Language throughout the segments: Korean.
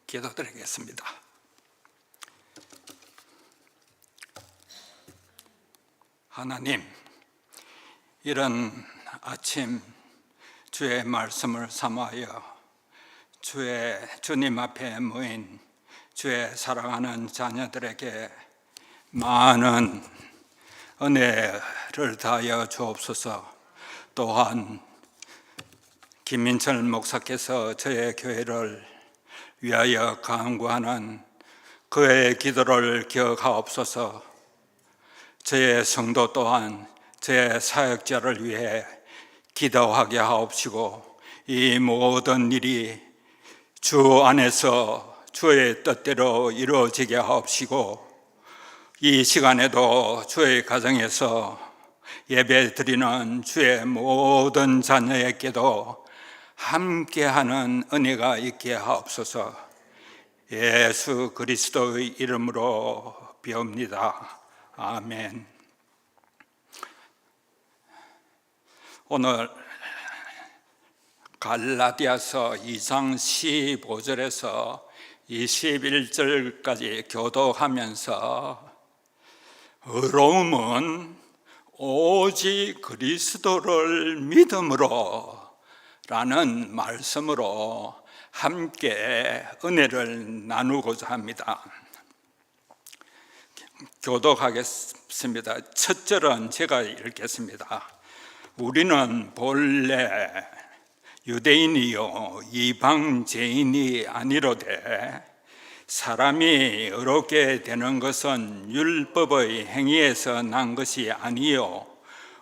기도드리겠습니다. 하나님, 이런 아침 주의 말씀을 삼하여 주님 앞에 모인 주의 사랑하는 자녀들에게 많은 은혜를 다하여 주옵소서. 또한 김민철 목사께서 저의 교회를 위하여 간구하는 그의 기도를 기억하옵소서. 저의 성도 또한 저의 사역자를 위해 기도하게 하옵시고, 이 모든 일이 주 안에서 주의 뜻대로 이루어지게 하옵시고, 이 시간에도 주의 가정에서 예배 드리는 주의 모든 자녀에게도 함께하는 은혜가 있게 하옵소서. 예수 그리스도의 이름으로 비옵니다. 아멘. 오늘 갈라디아서 2장 15절에서 21절까지 교독하면서 의로움은 오직 그리스도를 믿음으로 라는 말씀으로 함께 은혜를 나누고자 합니다. 교독하겠습니다. 첫 절은 제가 읽겠습니다. 우리는 본래 유대인이요 이방제인이 아니로되 사람이 의롭게 되는 것은 율법의 행위에서 난 것이 아니요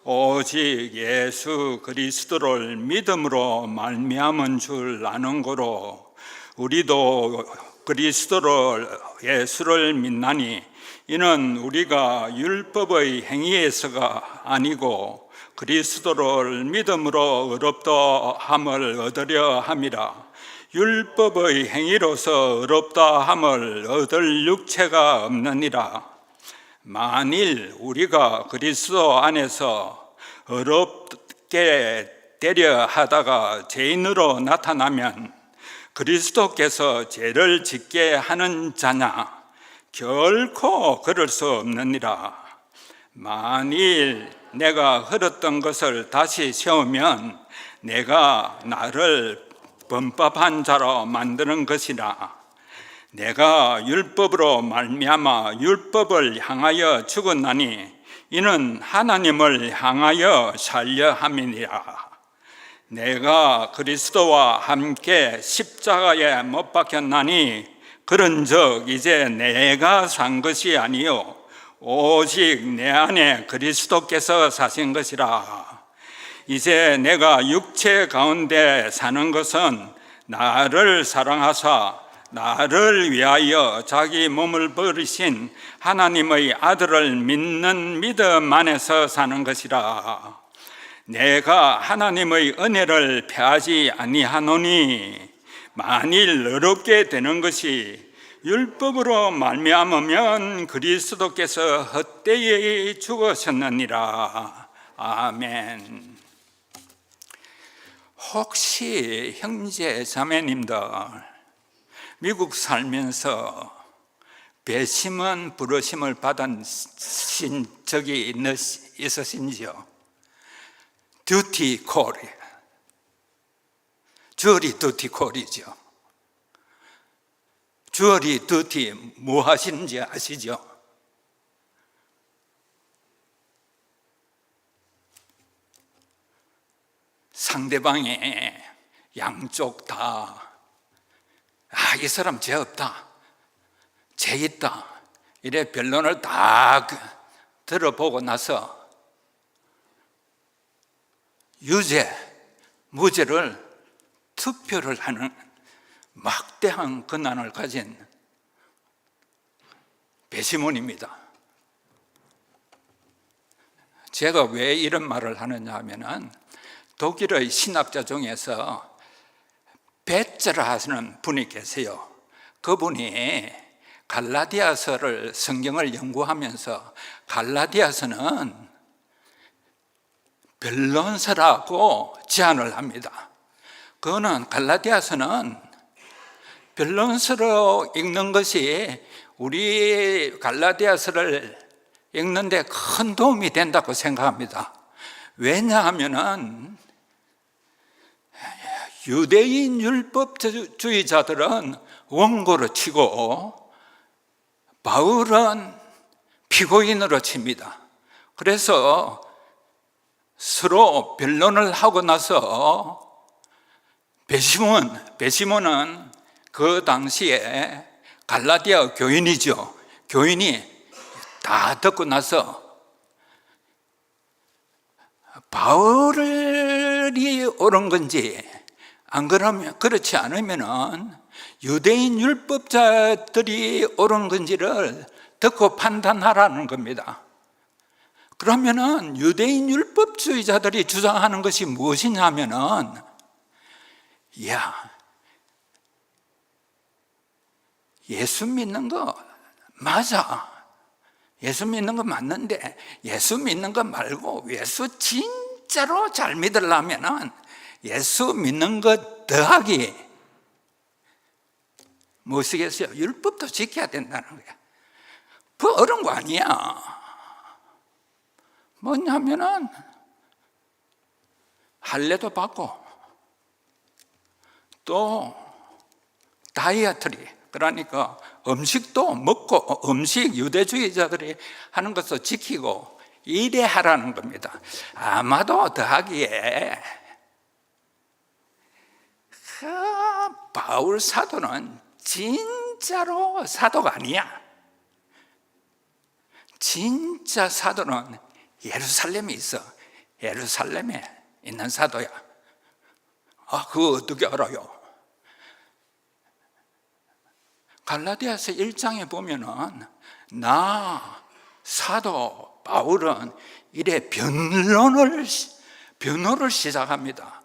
오직 예수 그리스도를 믿음으로 말미암은 줄 아는 거로, 우리도 그리스도를 예수를 믿나니 이는 우리가 율법의 행위에서가 아니고 그리스도를 믿음으로 의롭다 함을 얻으려 함이라. 율법의 행위로서 의롭다 함을 얻을 육체가 없느니라. 만일 우리가 그리스도 안에서 의롭게 되려 하다가 죄인으로 나타나면 그리스도께서 죄를 짓게 하는 자냐? 결코 그럴 수 없느니라. 만일 내가 흘렀던 것을 다시 세우면 내가 나를 범법한 자로 만드는 것이라. 내가 율법으로 말미암아 율법을 향하여 죽었나니 이는 하나님을 향하여 살려 함이니라. 내가 그리스도와 함께 십자가에 못 박혔나니 그런즉 이제 내가 산 것이 아니요 오직 내 안에 그리스도께서 사신 것이라. 이제 내가 육체 가운데 사는 것은 나를 사랑하사 나를 위하여 자기 몸을 버리신 하나님의 아들을 믿는 믿음 안에서 사는 것이라. 내가 하나님의 은혜를 패하지 아니하노니 만일 어렵게 되는 것이 율법으로 말미암으면 그리스도께서 헛되이 죽으셨느니라. 아멘. 혹시 형제 자매님들 미국 살면서 배심원 부르심을 받은 적이 있으신지요? 듀티 콜이, 주얼리 듀티 콜이죠. 주얼리 듀티 뭐 하시는지 아시죠? 상대방의 양쪽 다 이 사람 죄 없다, 죄 있다, 이래 변론을 다 들어보고 나서 유죄, 무죄를 투표를 하는 막대한 권한을 가진 배심원입니다. 제가 왜 이런 말을 하느냐 하면은 독일의 신학자 중에서 베츠라 하시는 분이 계세요. 그분이 갈라디아서를 성경을 연구하면서 갈라디아서는 변론서라고 제안을 합니다. 그거는 갈라디아서는 밸런스로 읽는 것이 우리 갈라디아서를 읽는데 큰 도움이 된다고 생각합니다. 왜냐하면은 유대인 율법주의자들은 원고로 치고 바울은 피고인으로 칩니다. 그래서 서로 변론을 하고 나서 베시몬은 그 당시에 갈라디아 교인이죠. 교인이 다 듣고 나서 바울이 옳은 건지 안 그러면 그렇지 않으면은 유대인 율법자들이 옳은 건지를 듣고 판단하라는 겁니다. 그러면은 유대인 율법주의자들이 주장하는 것이 무엇이냐면은 예수 믿는 거 맞아. 예수 믿는 거 맞는데 예수 믿는 거 말고 예수 진짜로 잘 믿으려면은 예수 믿는 것 더하기 무엇이겠어요? 율법도 지켜야 된다는 거야. 그 어려운 거 아니야. 뭐냐면은 할례도 받고 또 다이어트리, 그러니까 음식도 먹고 음식 유대주의자들이 하는 것도 지키고 이래 하라는 겁니다. 아마도 더하기에 바울 사도는 진짜로 사도가 아니야. 진짜 사도는 예루살렘에 있어. 예루살렘에 있는 사도야. 그거 어떻게 알아요? 갈라디아서 1장에 보면은 나 사도 바울은 이래 변호를 시작합니다.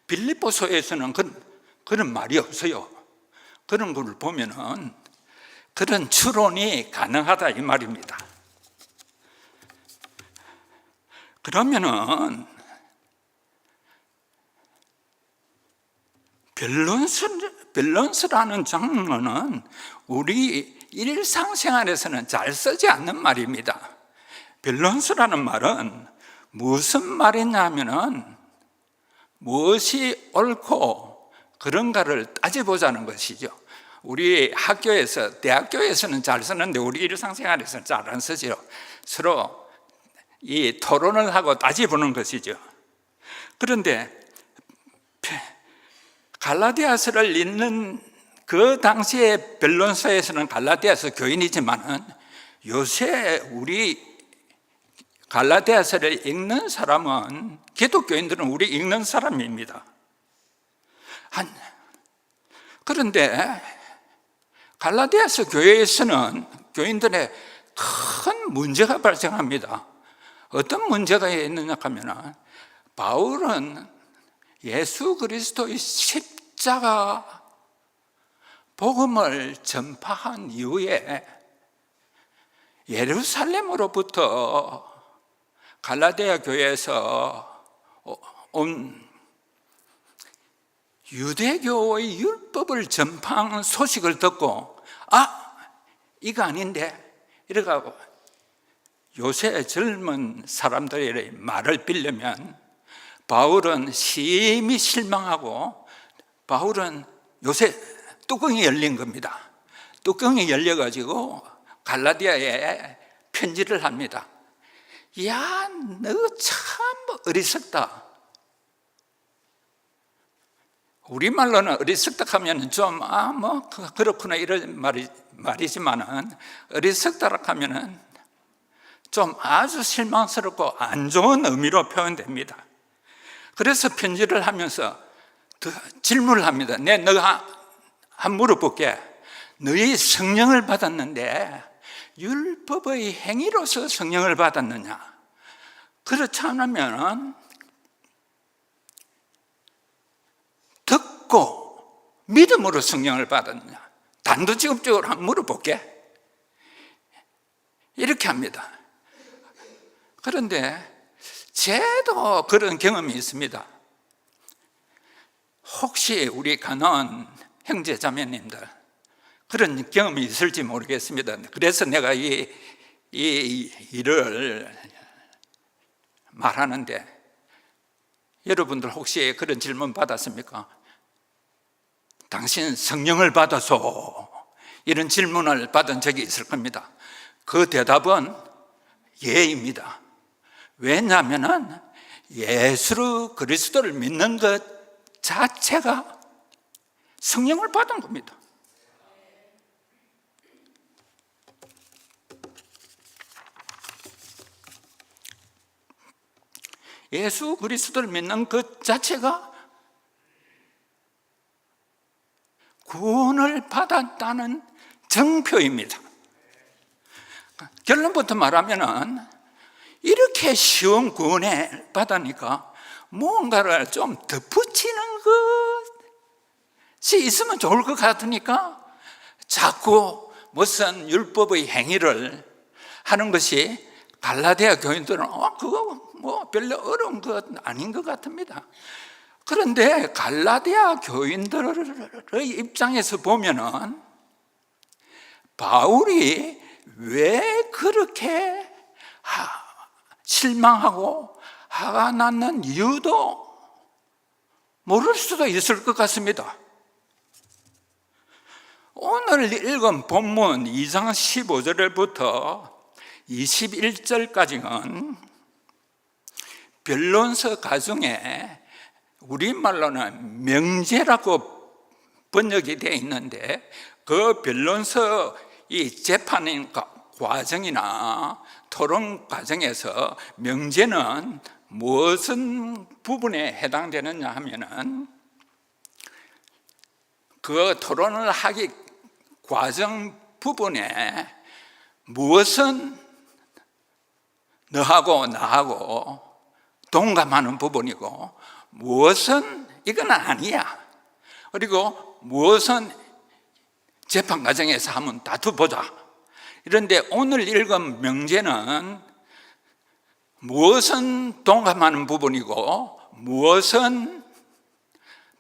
빌립보서에서는 그런 말이 없어요. 그런 걸 보면은 그런 추론이 가능하다 이 말입니다. 그러면은 밸런스라는 장르는 우리 일상생활에서는 잘 쓰지 않는 말입니다. 밸런스라는 말은 무슨 말이냐면은 무엇이 옳고 그런가를 따져보자는 것이죠. 우리 학교에서, 대학교에서는 잘 쓰는데 우리 일상생활에서는 잘 안 쓰죠. 서로 이 토론을 하고 따져보는 것이죠. 그런데 갈라디아서를 읽는 그 당시의 변론서에서는 갈라디아서 교인이지만은 요새 우리 갈라디아서를 읽는 사람은, 기독교인들은 우리 읽는 사람입니다. 그런데 갈라디아서 교회에서는 교인들의 큰 문제가 발생합니다. 어떤 문제가 있느냐 하면 바울은 예수 그리스도의 십자가 복음을 전파한 이후에 예루살렘으로부터 갈라디아 교회에서 온 유대교의 율법을 전파한 소식을 듣고 이거 아닌데 이래가고 요새 젊은 사람들의 말을 빌려면 바울은 심히 실망하고 바울은 요새 뚜껑이 열린 겁니다. 뚜껑이 열려가지고 갈라디아에 편지를 합니다. 야, 너 참 어리석다. 우리말로는 어리석다 하면 좀 그렇구나 이런 말이지만은 어리석다라 하면은 좀 아주 실망스럽고 안 좋은 의미로 표현됩니다. 그래서 편지를 하면서 질문을 합니다. 너가 한 물어볼게. 너희 성령을 받았는데 율법의 행위로서 성령을 받았느냐? 그렇지 않으면 듣고 믿음으로 성령을 받았느냐? 단도직입적으로 한번 물어볼게. 이렇게 합니다. 그런데 저도 그런 경험이 있습니다. 혹시 우리 가는 형제 자매님들, 그런 경험이 있을지 모르겠습니다. 그래서 내가 이 일을 말하는데, 여러분들 혹시 그런 질문 받았습니까? 당신 성령을 받아서, 이런 질문을 받은 적이 있을 겁니다. 그 대답은 예입니다. 왜냐하면 예수 그리스도를 믿는 것 자체가 성령을 받은 겁니다. 예수 그리스도를 믿는 것 자체가 구원을 받았다는 증표입니다. 결론부터 말하면은 이렇게 쉬운 구원을 받으니까 뭔가를 좀 덧붙이는 것이 있으면 좋을 것 같으니까 자꾸 무슨 율법의 행위를 하는 것이 갈라디아 교인들은 그거 뭐 별로 어려운 것 아닌 것 같습니다. 그런데 갈라디아 교인들의 입장에서 보면은 바울이 왜 그렇게 실망하고 화가 났는 이유도 모를 수도 있을 것 같습니다. 오늘 읽은 본문 2장 15절부터 21절까지는 변론서 가중에 우리말로는 명제라고 번역이 되어 있는데, 그 변론서 이 재판 과정이나 토론 과정에서 명제는 무슨 부분에 해당되느냐 하면은, 그 토론을 하기 과정 부분에 무엇은 너하고 나하고 동감하는 부분이고, 무엇은 이건 아니야, 그리고 무엇은 재판 과정에서 한번 다투보자. 그런데 오늘 읽은 명제는 무엇은 동감하는 부분이고 무엇은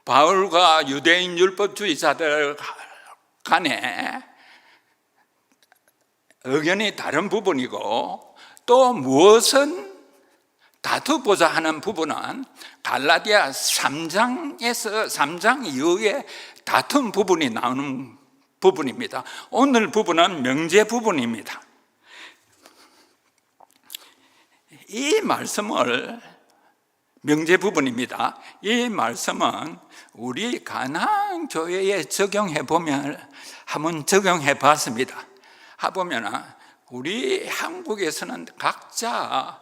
바울과 유대인 율법주의자들 간에 의견이 다른 부분이고, 또 무엇은 다투보자 하는 부분은 갈라디아 3장 이후에 다툰 부분이 나오는 부분입니다. 오늘 부분은 명제 부분입니다. 이 말씀을, 명제 부분입니다. 이 말씀은 우리 가나안 교회에 적용해 보면, 한번 적용해 봤습니다. 해보면 우리 한국에서는 각자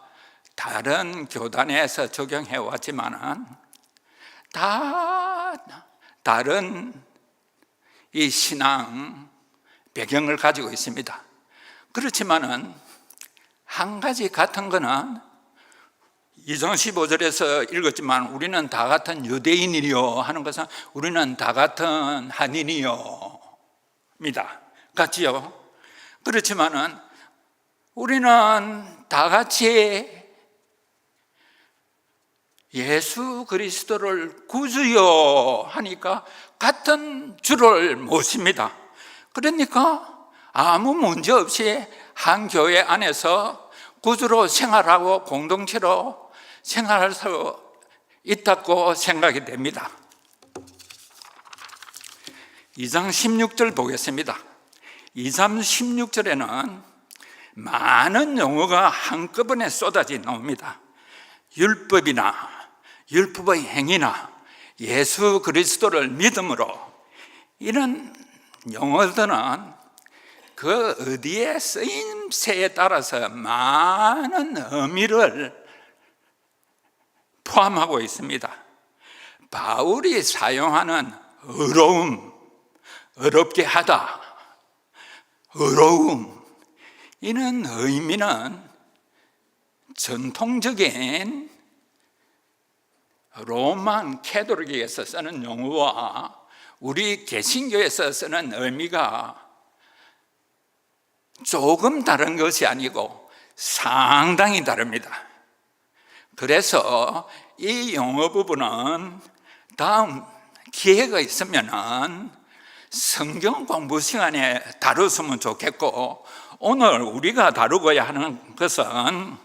다른 교단에서 적용해 왔지만은 다 다른 이 신앙 배경을 가지고 있습니다. 그렇지만은 한 가지 같은 거는 2장 15절에서 읽었지만 우리는 다 같은 유대인이요 하는 것은 우리는 다 같은 한인이요 입니다. 같지요? 그렇지만은 우리는 다 같이 예수 그리스도를 구주요 하니까 같은 주를 모십니다. 그러니까 아무 문제 없이 한 교회 안에서 구주로 생활하고 공동체로 생활할 수 있다고 생각이 됩니다. 2장 16절 보겠습니다. 2장 16절에는 많은 용어가 한꺼번에 쏟아져 나옵니다. 율법이나 율법의 행위나 예수 그리스도를 믿음으로, 이런 용어들은 그 어디에 쓰임새에 따라서 많은 의미를 포함하고 있습니다. 바울이 사용하는 어려움, 어렵게 하다, 어려움, 이런 의미는 전통적인 로만 캐톨릭에서 쓰는 용어와 우리 개신교에서 쓰는 의미가 조금 다른 것이 아니고 상당히 다릅니다. 그래서 이 용어 부분은 다음 기회가 있으면 성경 공부 시간에 다뤘으면 좋겠고, 오늘 우리가 다루고자 하는 것은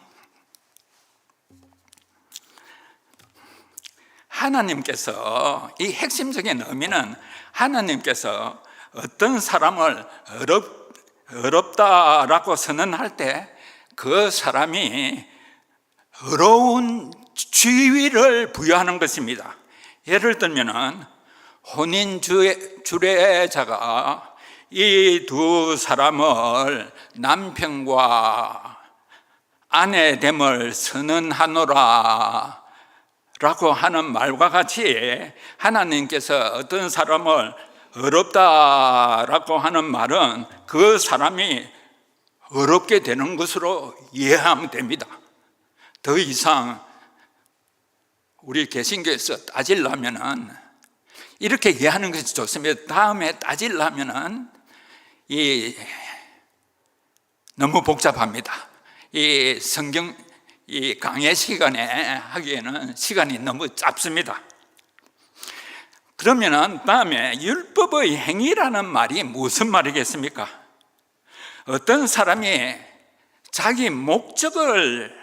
하나님께서, 이 핵심적인 의미는 하나님께서 어떤 사람을 어렵다라고 선언할 때 그 사람이 어려운 지위를 부여하는 것입니다. 예를 들면은 혼인 주례자가 이 두 사람을 남편과 아내됨을 선언하노라 라고 하는 말과 같이, 하나님께서 어떤 사람을 어렵다라고 하는 말은 그 사람이 어렵게 되는 것으로 이해하면 됩니다. 더 이상 우리 개신교에서 따지려면은 이렇게 이해하는 것이 좋습니다. 다음에 따지려면은 너무 복잡합니다. 이 성경 이 강의 시간에 하기에는 시간이 너무 짧습니다. 그러면은 다음에 율법의 행위라는 말이 무슨 말이겠습니까? 어떤 사람이 자기 목적을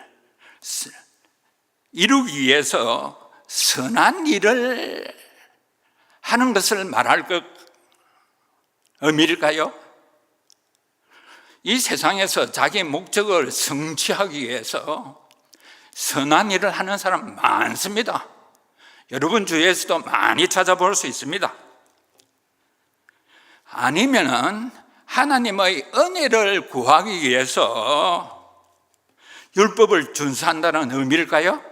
이루기 위해서 선한 일을 하는 것을 말할 것 의미일까요? 이 세상에서 자기 목적을 성취하기 위해서 선한 일을 하는 사람 많습니다. 여러분 주위에서도 많이 찾아볼 수 있습니다. 아니면은 하나님의 은혜를 구하기 위해서 율법을 준수한다는 의미일까요?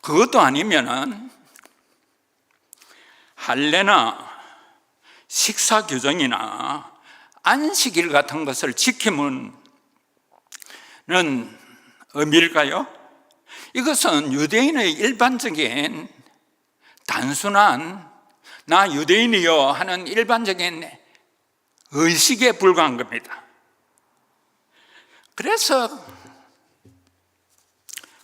그것도 아니면은 할례나 식사 규정이나 안식일 같은 것을 지키는 의미일까요? 이것은 유대인의 일반적인 단순한 나 유대인이요 하는 일반적인 의식에 불과한 겁니다. 그래서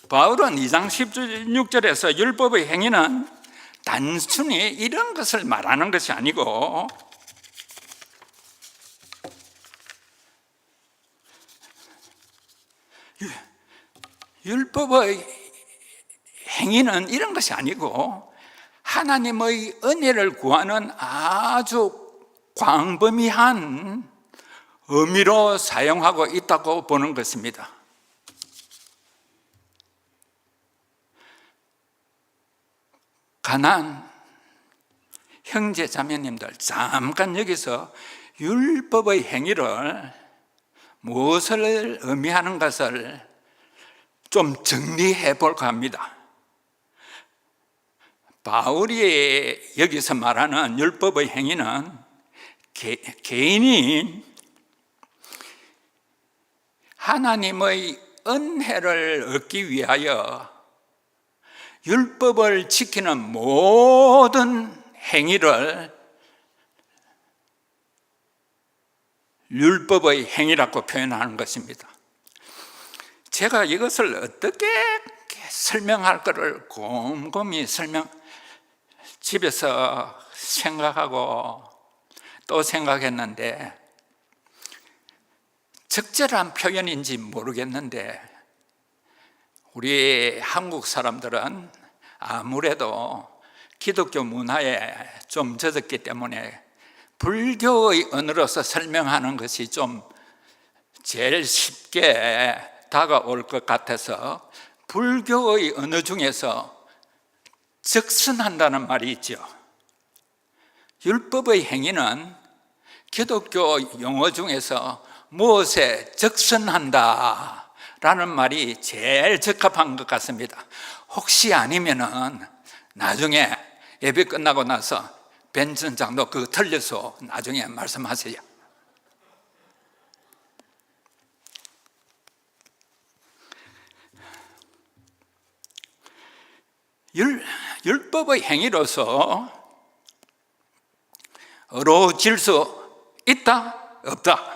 바울은 2장 16절에서 율법의 행위는 단순히 이런 것을 말하는 것이 아니고 율법의 행위는 이런 것이 아니고 하나님의 은혜를 구하는 아주 광범위한 의미로 사용하고 있다고 보는 것입니다. 가난 형제 자매님들, 잠깐 여기서 율법의 행위를 무엇을 의미하는 것을 좀 정리해 볼까 합니다. 바울이 여기서 말하는 율법의 행위는 개인이 하나님의 은혜를 얻기 위하여 율법을 지키는 모든 행위를 율법의 행위라고 표현하는 것입니다. 제가 이것을 어떻게 설명할 것을 곰곰이 집에서 생각하고 또 생각했는데 적절한 표현인지 모르겠는데 우리 한국 사람들은 아무래도 기독교 문화에 좀 젖었기 때문에 불교의 언어로서 설명하는 것이 좀 제일 쉽게 다가올 것 같아서 불교의 언어 중에서 적선한다는 말이 있죠. 율법의 행위는 기독교 용어 중에서 무엇에 적선한다 라는 말이 제일 적합한 것 같습니다. 혹시 아니면은 나중에 예배 끝나고 나서 벤 전장도 그거 틀려서 나중에 말씀하세요. 율법의 행위로서 어려워질 수 있다? 없다?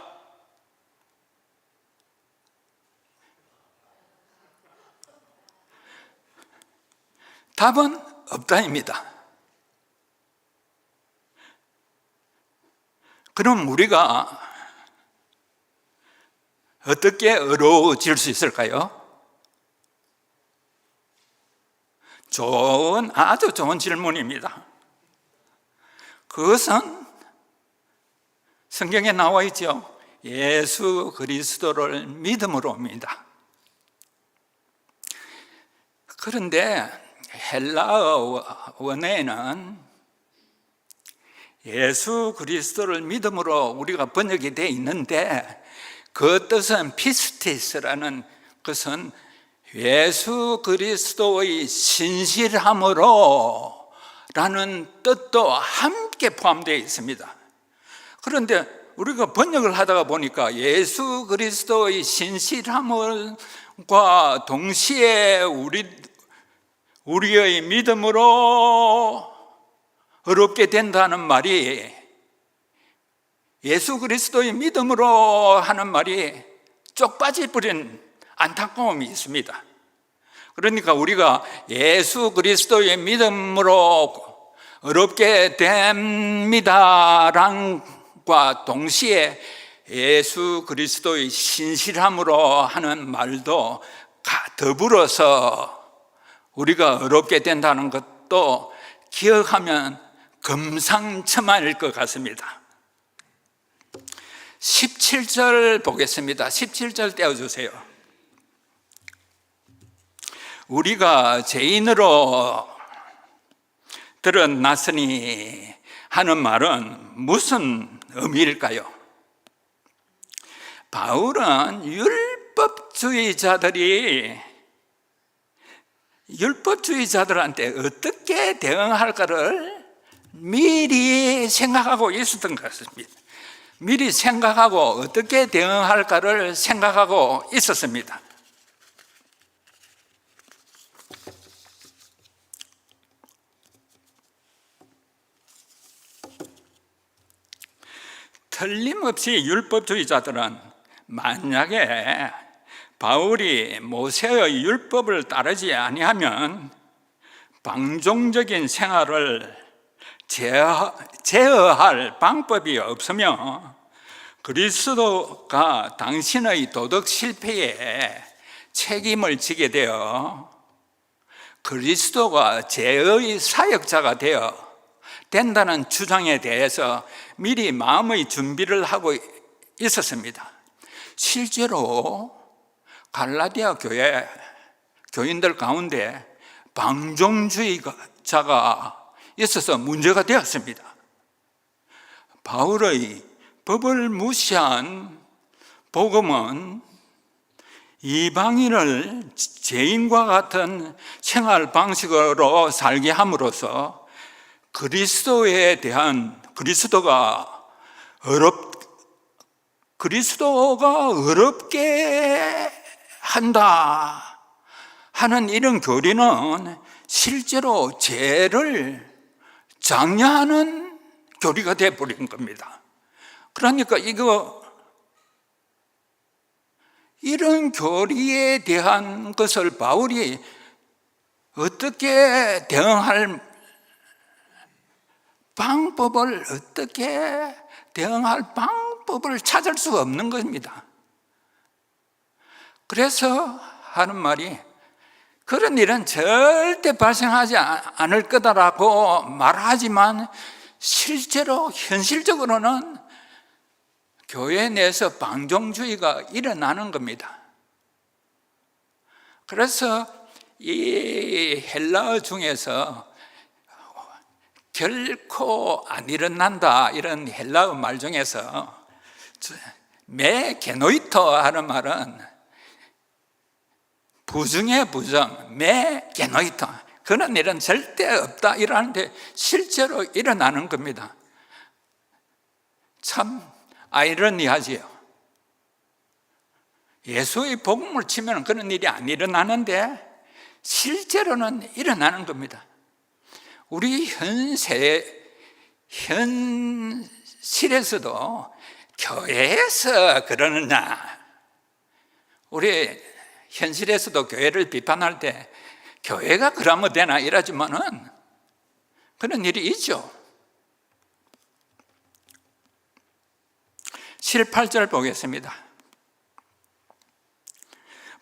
답은 없다입니다. 그럼 우리가 어떻게 의로워질 수 있을까요? 아주 좋은 질문입니다. 그것은 성경에 나와 있죠. 예수 그리스도를 믿음으로입니다. 그런데 헬라어 원어에는 예수 그리스도를 믿음으로 우리가 번역이 되어 있는데 그 뜻은 피스티스라는 것은 예수 그리스도의 신실함으로 라는 뜻도 함께 포함되어 있습니다. 그런데 우리가 번역을 하다가 보니까 예수 그리스도의 신실함과 동시에 우리의 믿음으로 어렵게 된다는 말이, 예수 그리스도의 믿음으로 하는 말이 쪽 빠져버린 안타까움이 있습니다. 그러니까 우리가 예수 그리스도의 믿음으로 어렵게 됩니다랑과 동시에 예수 그리스도의 신실함으로 하는 말도 더불어서 우리가 어렵게 된다는 것도 기억하면 금상첨화일 것 같습니다. 17절 보겠습니다. 17절 떼어주세요. 우리가 죄인으로 드러났으니 하는 말은 무슨 의미일까요? 바울은 율법주의자들한테 어떻게 대응할까를 미리 생각하고 있었던 것 같습니다. 미리 생각하고 어떻게 대응할까를 생각하고 있었습니다. 틀림없이 율법주의자들은 만약에 바울이 모세의 율법을 따르지 아니하면 방종적인 생활을 제어할 방법이 없으며 그리스도가 당신의 도덕 실패에 책임을 지게 되어 그리스도가 죄의 사역자가 되어 된다는 주장에 대해서 미리 마음의 준비를 하고 있었습니다. 실제로 갈라디아 교회 교인들 가운데 방종주의자가 있어서 문제가 되었습니다. 바울의 법을 무시한 복음은 이방인을 죄인과 같은 생활 방식으로 살게 함으로써 그리스도가 어렵게 한다 하는 이런 교리는 실제로 죄를 장려하는 교리가 되어버린 겁니다. 그러니까 이런 교리에 대한 것을 바울이 어떻게 대응할 방법을 찾을 수가 없는 겁니다. 그래서 하는 말이 그런 일은 절대 발생하지 않을 거다라고 말하지만 실제로 현실적으로는 교회 내에서 방종주의가 일어나는 겁니다. 그래서 이 헬라어 중에서 결코 안 일어난다 이런 헬라어 말 중에서 메게노이터 하는 말은 부정의 부정, 메게노이터, 그런 일은 절대 없다 이러는데 실제로 일어나는 겁니다. 참 아이러니하지요. 예수의 복음을 치면 그런 일이 안 일어나는데 실제로는 일어나는 겁니다. 우리 현실에서도 교회에서 그러느냐, 우리 현실에서도 교회를 비판할 때 교회가 그러면 되나 이러지만은 그런 일이 있죠. 7, 8절 보겠습니다.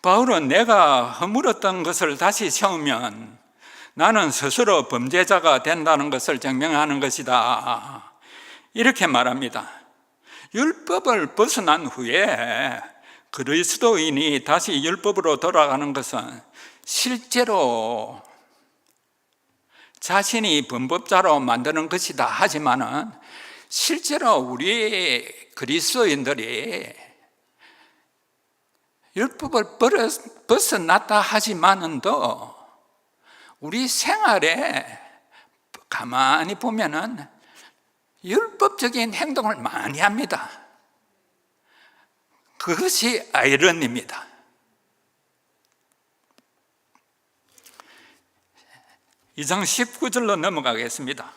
바울은 내가 허물었던 것을 다시 세우면 나는 스스로 범죄자가 된다는 것을 증명하는 것이다, 이렇게 말합니다. 율법을 벗어난 후에 그리스도인이 다시 율법으로 돌아가는 것은 실제로 자신이 범법자로 만드는 것이다 하지만은 실제로 우리 그리스도인들이 율법을 벗어났다 하지만은도 우리 생활에 가만히 보면은 율법적인 행동을 많이 합니다. 그것이 아이러니입니다. 이 장 19절로 넘어가겠습니다.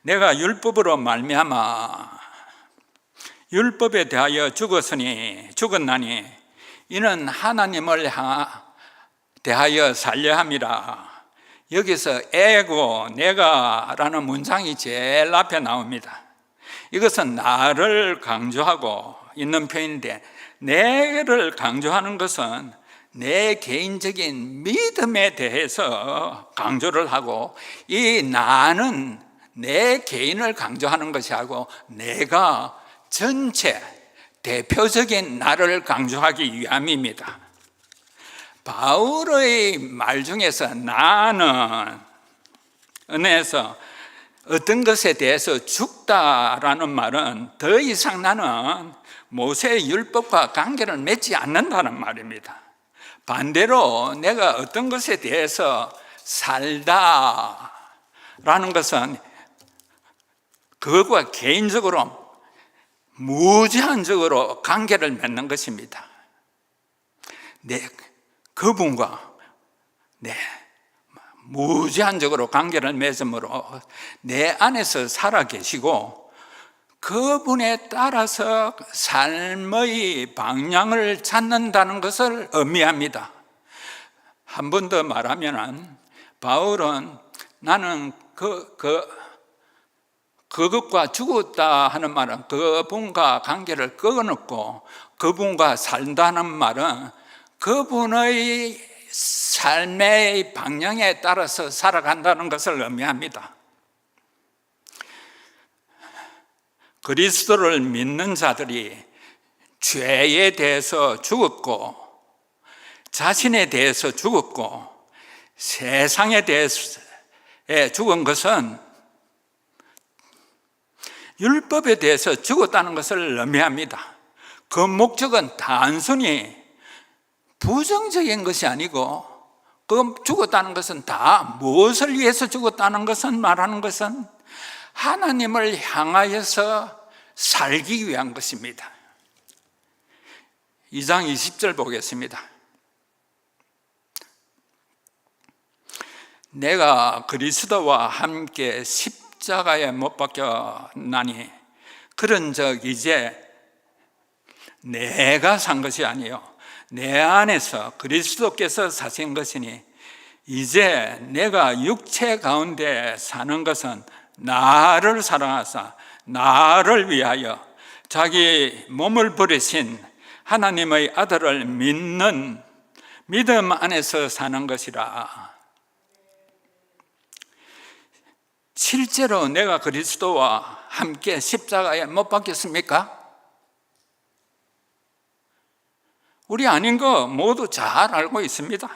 내가 율법으로 말미암아 율법에 대하여 죽었나니 이는 하나님을 대하여 살려 함이라. 여기서 에고 내가라는 문장이 제일 앞에 나옵니다. 이것은 나를 강조하고 있는 표현인데, 내를 강조하는 것은 내 개인적인 믿음에 대해서 강조를 하고, 이 나는 내 개인을 강조하는 것이 아니고 내가 전체 대표적인 나를 강조하기 위함입니다. 바울의 말 중에서 나는 은혜에서 어떤 것에 대해서 죽다라는 말은 더 이상 나는 모세의 율법과 관계를 맺지 않는다는 말입니다. 반대로 내가 어떤 것에 대해서 살다라는 것은 그것과 개인적으로 무제한적으로 관계를 맺는 것입니다. 그분과 무제한적으로 관계를 맺음으로 내 안에서 살아 계시고 그분에 따라서 삶의 방향을 찾는다는 것을 의미합니다. 한 번 더 말하면 바울은 나는 그것과 죽었다 하는 말은 그분과 관계를 끊었고, 그분과 산다는 말은 그분의 삶의 방향에 따라서 살아간다는 것을 의미합니다. 그리스도를 믿는 자들이 죄에 대해서 죽었고, 자신에 대해서 죽었고, 세상에 대해서 죽은 것은 율법에 대해서 죽었다는 것을 의미합니다. 그 목적은 단순히 부정적인 것이 아니고, 그 죽었다는 것은 다 무엇을 위해서 죽었다는 것은 말하는 것은 하나님을 향하여서 살기 위한 것입니다. 2장 20절 보겠습니다. 내가 그리스도와 함께 십자가에 못 박혔나니 그런즉 이제 내가 산 것이 아니요 내 안에서 그리스도께서 사신 것이니 이제 내가 육체 가운데 사는 것은 나를 사랑하사 나를 위하여 자기 몸을 버리신 하나님의 아들을 믿는 믿음 안에서 사는 것이라. 실제로 내가 그리스도와 함께 십자가에 못 박혔습니까? 우리 아닌 거 모두 잘 알고 있습니다.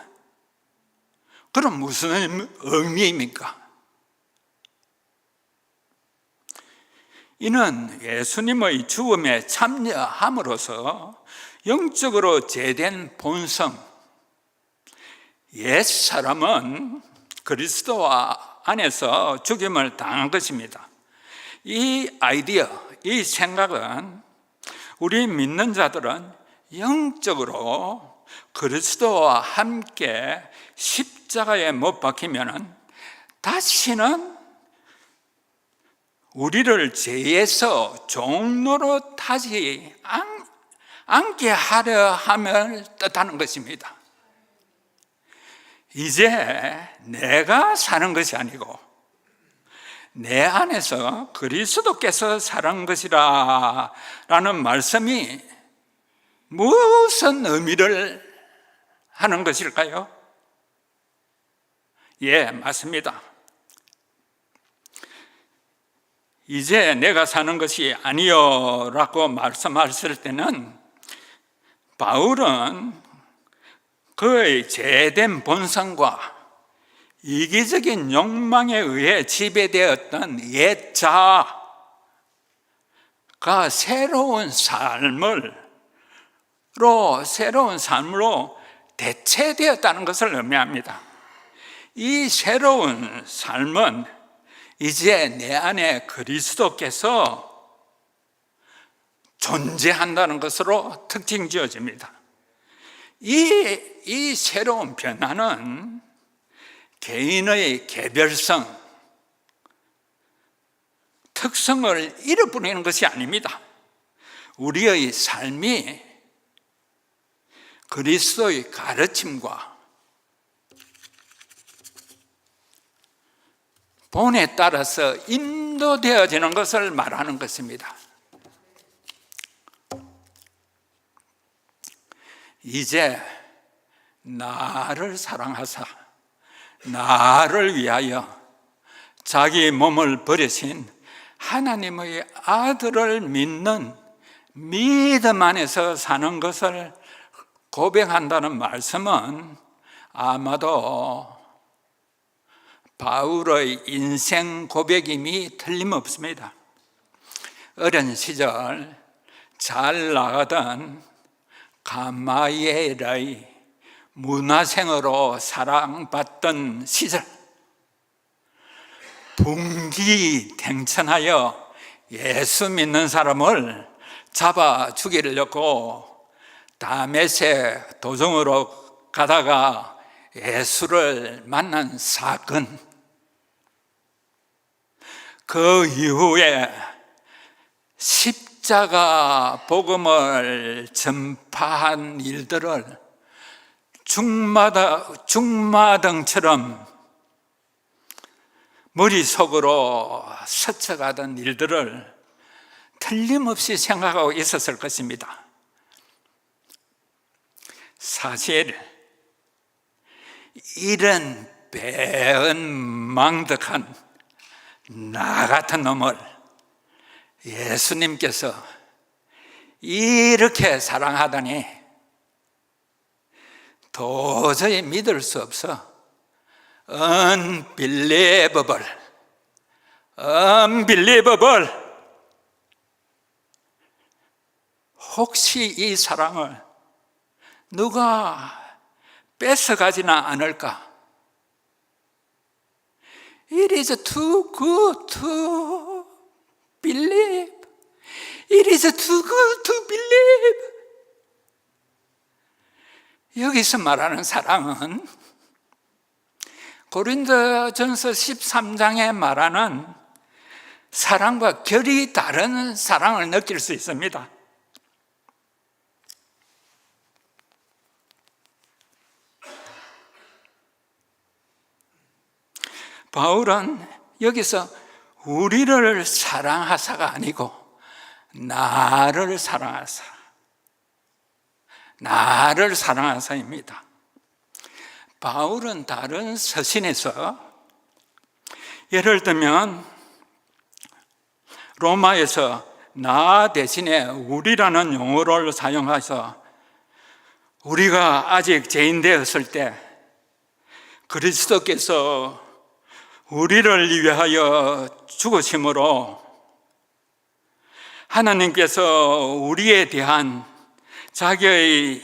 그럼 무슨 의미입니까? 이는 예수님의 죽음에 참여함으로써 영적으로 제된 본성, 옛사람은 그리스도와 안에서 죽임을 당한 것입니다. 이 아이디어, 이 생각은 우리 믿는 자들은 영적으로 그리스도와 함께 십자가에 못 박히면 다시는 우리를 죄에서 종로로 타지 않게 하려 함을 뜻하는 것입니다. 이제 내가 사는 것이 아니고 내 안에서 그리스도께서 사는 것이라 라는 말씀이 무슨 의미를 하는 것일까요? 예, 맞습니다. 이제 내가 사는 것이 아니요 라고 말씀하셨을 때는 바울은 그의 죄된 본성과 이기적인 욕망에 의해 지배되었던 옛 자아가 새로운 삶으로 대체되었다는 것을 의미합니다. 이 새로운 삶은 이제 내 안에 그리스도께서 존재한다는 것으로 특징 지어집니다. 이 새로운 변화는 개인의 개별성, 특성을 잃어버리는 것이 아닙니다. 우리의 삶이 그리스도의 가르침과 본에 따라서 인도되어지는 것을 말하는 것입니다. 이제 나를 사랑하사 나를 위하여 자기 몸을 버리신 하나님의 아들을 믿는 믿음 안에서 사는 것을 고백한다는 말씀은 아마도 바울의 인생 고백임이 틀림없습니다. 어린 시절 잘 나가던 가마이엘의 문화생으로 사랑받던 시절, 분기탱천하여 예수 믿는 사람을 잡아 죽이려고 다메섹 도정으로 가다가 예수를 만난 사건, 그 이후에 십자가 복음을 전파한 일들을 죽마등처럼 머릿속으로 스쳐가던 일들을 틀림없이 생각하고 있었을 것입니다. 사실 이런 배은망덕한 나 같은 놈을 예수님께서 이렇게 사랑하다니 도저히 믿을 수 없어. unbelievable. 혹시 이 사랑을 누가 뺏어가지는 않을까? It is too good to believe. It is too good to believe. 여기서 말하는 사랑은 고린도전서 13장에 말하는 사랑과 결이 다른 사랑을 느낄 수 있습니다. 바울은 여기서 우리를 사랑하사가 아니고 나를 사랑하사입니다. 바울은 다른 서신에서 예를 들면 로마에서 나 대신에 우리라는 용어를 사용해서 우리가 아직 죄인 되었을 때 그리스도께서 우리를 위하여 죽으심으로 하나님께서 우리에 대한 자기의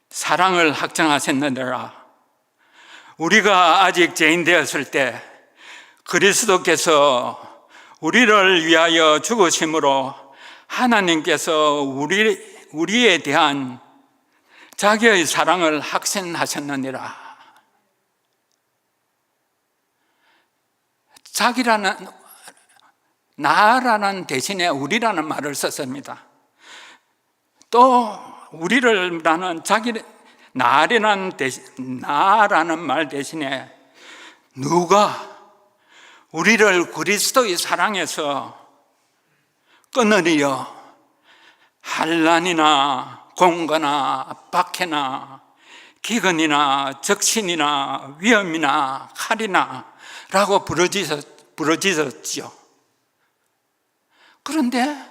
사랑을 확정하셨느니라. 우리가 아직 죄인 되었을 때 그리스도께서 우리를 위하여 죽으심으로 하나님께서 우리에 대한 자기의 사랑을 확신하셨느니라. 나라는 대신에 우리라는 말을 썼습니다. 또 우리라는 나라는 말 대신에 누가 우리를 그리스도의 사랑에서 끊으리어 환난이나 공고나 박해나 기근이나 적신이나 위험이나 칼이나 라고 부르짖었지요. 그런데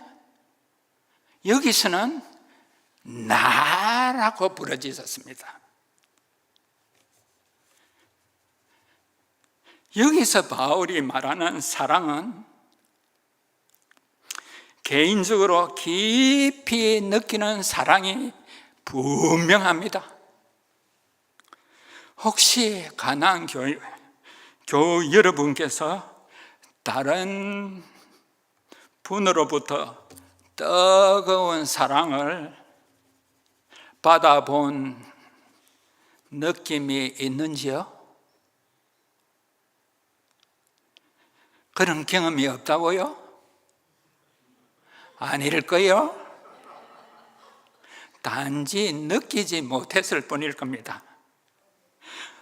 여기서는 나라고 부르짖었습니다. 여기서 바울이 말하는 사랑은 개인적으로 깊이 느끼는 사랑이 분명합니다. 혹시 가나안 교우 여러분께서 다른 분으로부터 뜨거운 사랑을 받아본 느낌이 있는지요? 그런 경험이 없다고요? 아닐 거요? 단지 느끼지 못했을 뿐일 겁니다.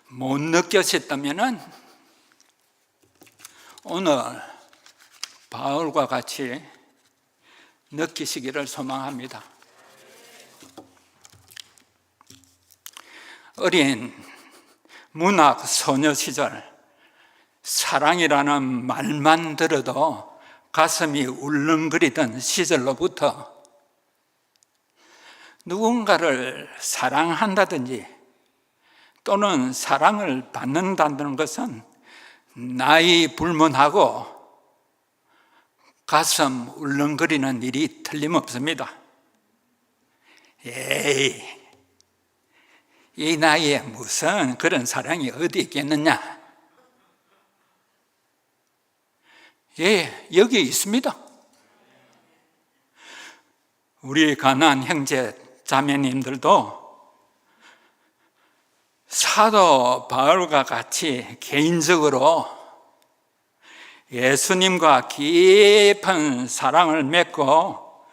못 느꼈었다면 오늘 바울과 같이 느끼시기를 소망합니다. 어린 문학 소녀 시절 사랑이라는 말만 들어도 가슴이 울렁거리던 시절로부터 누군가를 사랑한다든지 또는 사랑을 받는다는 것은 나이 불문하고 가슴 울렁거리는 일이 틀림없습니다. 에이, 이 나이에 무슨 그런 사랑이 어디 있겠느냐? 예, 여기 있습니다. 우리 가나안 형제 자매님들도 사도 바울과 같이 개인적으로 예수님과 깊은 사랑을 맺고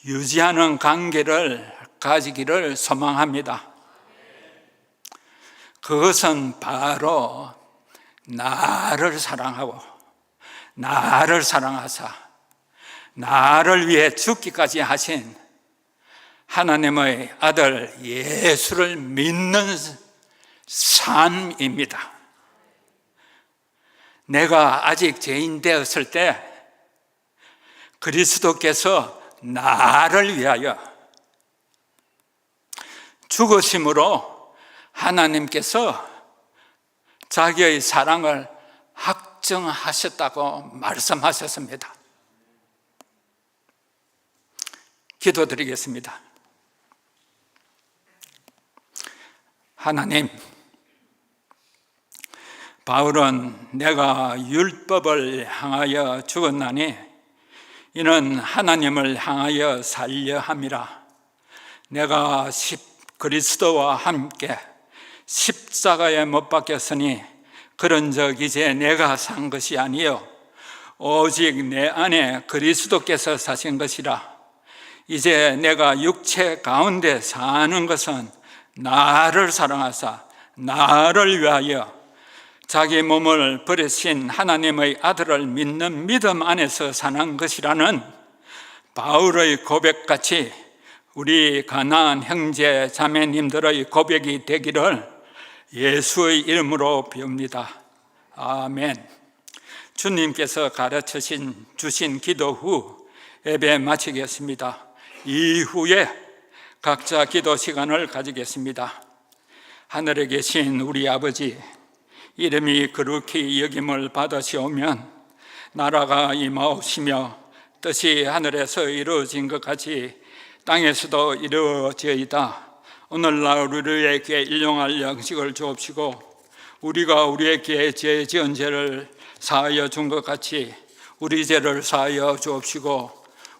유지하는 관계를 가지기를 소망합니다. 그것은 바로 나를 사랑하고 나를 사랑하사 나를 위해 죽기까지 하신 하나님의 아들 예수를 믿는 삶입니다. 내가 아직 죄인 되었을 때 그리스도께서 나를 위하여 죽으심으로 하나님께서 자기의 사랑을 확정하셨다고 말씀하셨습니다. 기도드리겠습니다. 하나님, 바울은 내가 율법을 향하여 죽었나니 이는 하나님을 향하여 살려 함이라. 내가 그리스도와 함께 십자가에 못 박혔으니 그런즉 이제 내가 산 것이 아니요 오직 내 안에 그리스도께서 사신 것이라. 이제 내가 육체 가운데 사는 것은 나를 사랑하사 나를 위하여 자기 몸을 버리신 하나님의 아들을 믿는 믿음 안에서 사는 것이라는 바울의 고백같이 우리 가나안 형제 자매님들의 고백이 되기를 예수의 이름으로 비웁니다. 아멘. 주님께서 가르치신 주신 기도 후 예배 마치겠습니다. 이후에 각자 기도 시간을 가지겠습니다. 하늘에 계신 우리 아버지, 이름이 거룩히 여김을 받으시오면 나라가 임하옵시며 뜻이 하늘에서 이루어진 것 같이 땅에서도 이루어지이다. 오늘날 우리에게 일용할 양식을 주옵시고 우리가 우리에게 죄 지은 죄를 사하여 준 것 같이 우리 죄를 사하여 주옵시고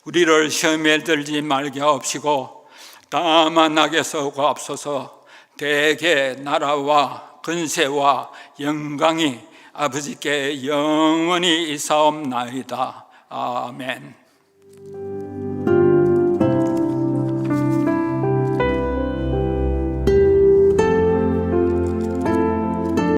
우리를 시험에 들지 말게 하옵시고 다만 악에서 구하옵소서. 대개 나라와 근세와 영광이 아버지께 영원히 있사옵나이다. 아멘.